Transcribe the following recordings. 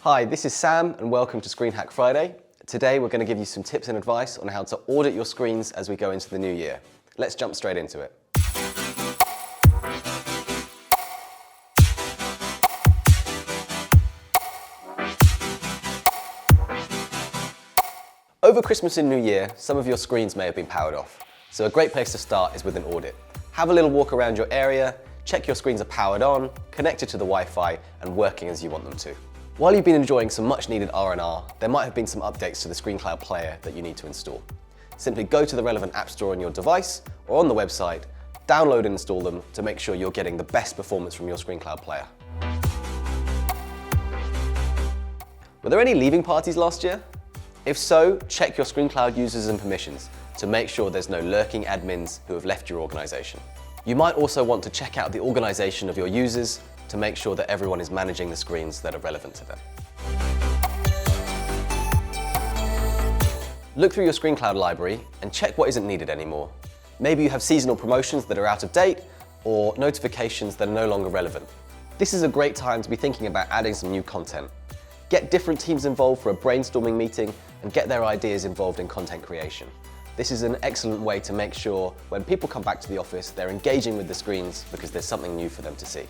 Hi, this is Sam and welcome to Screen Hack Friday. Today we're going to give you some tips and advice on how to audit your screens as we go into the new year. Let's jump straight into it. Over Christmas and New Year, some of your screens may have been powered off. So a great place to start is with an audit. Have a little walk around your area, check your screens are powered on, connected to the Wi-Fi and working as you want them to. While you've been enjoying some much needed R&R, there might have been some updates to the ScreenCloud player that you need to install. Simply go to the relevant app store on your device or on the website, download and install them to make sure you're getting the best performance from your ScreenCloud player. Were there any leaving parties last year? If so, check your ScreenCloud users and permissions to make sure there's no lurking admins who have left your organization. You might also want to check out the organization of your users to make sure that everyone is managing the screens that are relevant to them. Look through your ScreenCloud library and check what isn't needed anymore. Maybe you have seasonal promotions that are out of date or notifications that are no longer relevant. This is a great time to be thinking about adding some new content. Get different teams involved for a brainstorming meeting and get their ideas involved in content creation. This is an excellent way to make sure when people come back to the office, they're engaging with the screens because there's something new for them to see.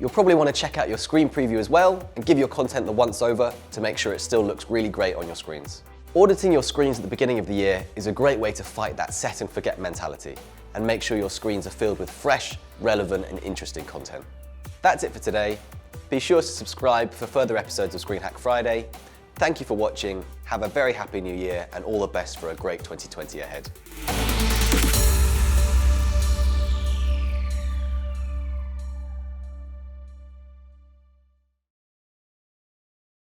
You'll probably want to check out your screen preview as well and give your content the once over to make sure it still looks really great on your screens. Auditing your screens at the beginning of the year is a great way to fight that set and forget mentality and make sure your screens are filled with fresh, relevant and interesting content. That's it for today. Be sure to subscribe for further episodes of Screen Hack Friday. Thank you for watching, have a very happy new year and all the best for a great 2020 ahead.